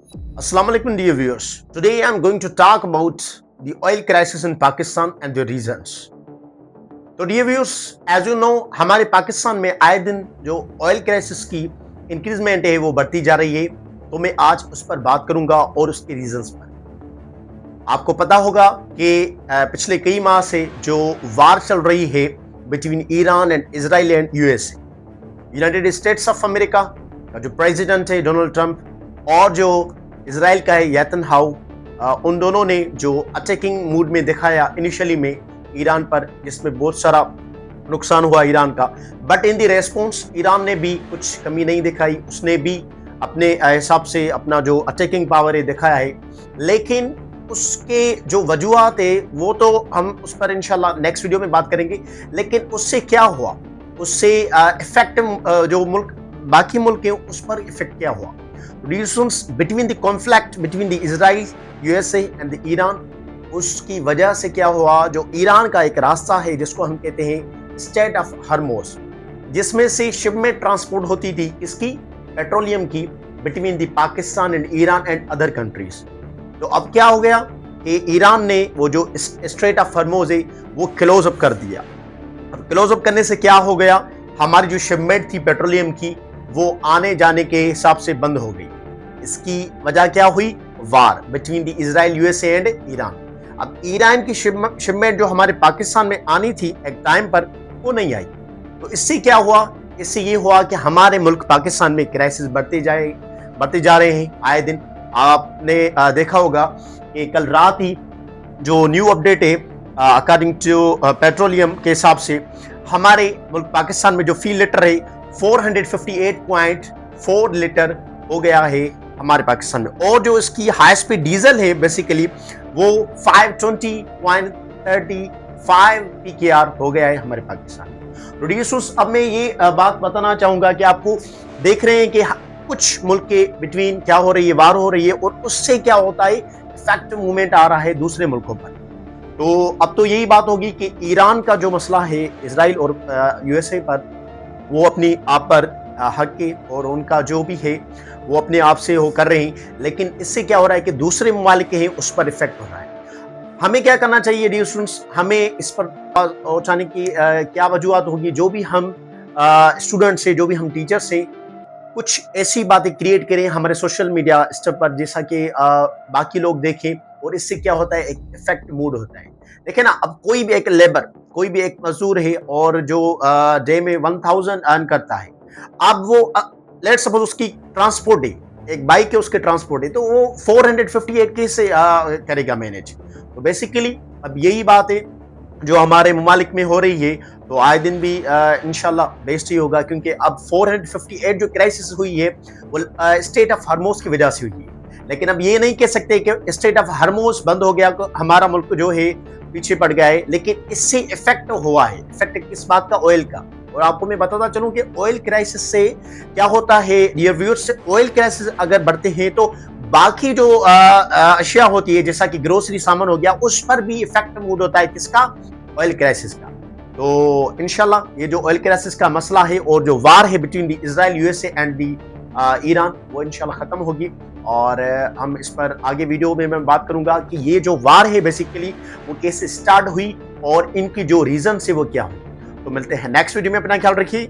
Assalamu alaikum, dear viewers. Today I'm going to talk about the oil crisis in Pakistan and the reasons. तो dear viewers, as you know, हमारे पाकिस्तान में आए दिन जो oil crisis की increment है वो बढ़ती जा रही है। तो मैं आज उस पर बात करूंगा और उसके रीजंस पर। आपको पता होगा कि पिछले कई माह से जो वार चल रही है between Iran and Israel and USA, United states of America का जो प्रेसिडेंट है डोनाल्ड ट्रंप और जो इजराइल का है नेतन्याहू, उन दोनों ने जो अटैकिंग मूड में दिखाया इनिशियली में ईरान पर, जिसमें बहुत सारा नुकसान हुआ ईरान का। But in the response Iran ने भी कुछ कमी नहीं दिखाई, उसने भी अपने हिसाब से अपना जो अटैकिंग पावर है दिखाया है। लेकिन उसके जो वजूहात है वो तो हम उस पर इंशाल्लाह नेक्स्ट वीडियो में बात करेंगे। लेकिन उससे क्या हुआ, उससे इफेक्ट जो मुल्क बाकी मुल्क है उस पर इफेक्ट क्या हुआ। Reasons between the conflict between the Israel, USA and the Iran, उसकी वजह से क्या हुआ, जो ईरान का एक रास्ता है जिसको हम कहते हैं स्ट्रेट ऑफ हॉर्मुज़, जिसमें से शिपमेंट ट्रांसपोर्ट होती थी इसकी पेट्रोलियम की between the Pakistan and Iran and other countries. तो अब क्या हो गया कि ईरान ने वो जो स्ट्रेट ऑफ हॉर्मुज़ है वो क्लोज अप कर दिया। अब क्लोज अप करने से क्या हो गया, हमारी जो शिपमेंट थी पेट्रोलियम की वो आने जाने के हिसाब से बंद हो गई। इसकी वजह क्या हुई, war between the Israel, USA and Iran. अब ईरान की शिपमेंट जो हमारे पाकिस्तान में आनी थी एक टाइम पर वो नहीं आई। तो इससे क्या हुआ, इससे ये हुआ कि हमारे मुल्क पाकिस्तान में क्राइसिस बढ़ते जा रहे हैं आए दिन। आपने देखा होगा कि कल रात ही जो न्यू अपडेट है अकॉर्डिंग टू पेट्रोलियम के हिसाब से हमारे मुल्क पाकिस्तान में जो फी लीटर है 458.4 लीटर हो गया है हमारे पाकिस्तान में, और जो इसकी हाई स्पीड डीजल है बेसिकली वो 520.35 पीकेआर हो गया है हमारे पाकिस्तान में। प्रोड्यूसर्स, अब मैं ये बात बताना चाहूंगा कि आपको देख रहे हैं कि कुछ मुल्क के बिटवीन क्या हो रही है, वार हो रही है, और उससे क्या होता है इफेक्ट मूवमेंट आ रहा है दूसरे मुल्कों पर। तो अब तो यही बात होगी कि ईरान का जो मसला है इजराइल और यूएसए पर, वो अपनी आप पर हक के और उनका जो भी है वो अपने आप से हो कर रहे हैं। लेकिन इससे क्या हो रहा है कि दूसरे ममालिक हैं उस पर इफेक्ट हो रहा है। हमें क्या करना चाहिए डियर स्टूडेंट्स, हमें इस पर पहुंचाने की क्या वजूहत होगी। जो भी हम स्टूडेंट्स से, जो भी हम टीचर से, कुछ ऐसी बातें क्रिएट करें हमारे सोशल मीडिया स्टेप पर जैसा कि बाकी लोग देखें, और इससे क्या होता है एक इफेक्ट मूड होता है। देखें ना, अब कोई भी एक लेबर, कोई भी एक मजदूर है और जो डे में 1000 अर्न करता है, अब वो लेट्स सपोज उसकी ट्रांसपोर्ट है, एक बाइक है उसके ट्रांसपोर्ट है, तो वो 458 कैसे करेगा मैनेज। तो बेसिकली अब यही बात है जो हमारे ममालिक में हो रही है। तो आए दिन भी इंशाल्लाह बेस्ट ही होगा, क्योंकि अब 458 जो क्राइसिस हुई है वो स्टेट ऑफ हॉर्मुज़ की वजह से हुई है। लेकिन अब ये नहीं कह सकते कि स्टेट ऑफ हॉर्मुज़ बंद हो गया तो हमारा मुल्क जो है पीछे पड़ गया है। लेकिन इससे इफेक्ट हुआ है, इफेक्ट किस बात का, ऑयल का। और आपको मैं बताता चलूं कि ऑयल क्राइसिस से क्या होता है डियर व्यूअर्स, ऑयल क्राइसिस अगर बढ़ते हैं तो बाकी जो अशिया होती है जैसा कि ग्रोसरी सामान हो गया, उस पर भी इफेक्ट मूड होता है किसका, ऑयल क्राइसिस का। तो इंशाल्लाह ये जो ऑयल क्राइसिस का मसला है और जो वार है between the Israel, USA and the Iran, वो इंशाल्लाह खत्म होगी। और हम इस पर आगे वीडियो में मैं बात करूंगा कि ये जो वार है बेसिकली वो कैसे स्टार्ट हुई और इनकी जो रीजन है वो क्या हुई। तो मिलते हैं नेक्स्ट वीडियो में, अपना ख्याल रखिए।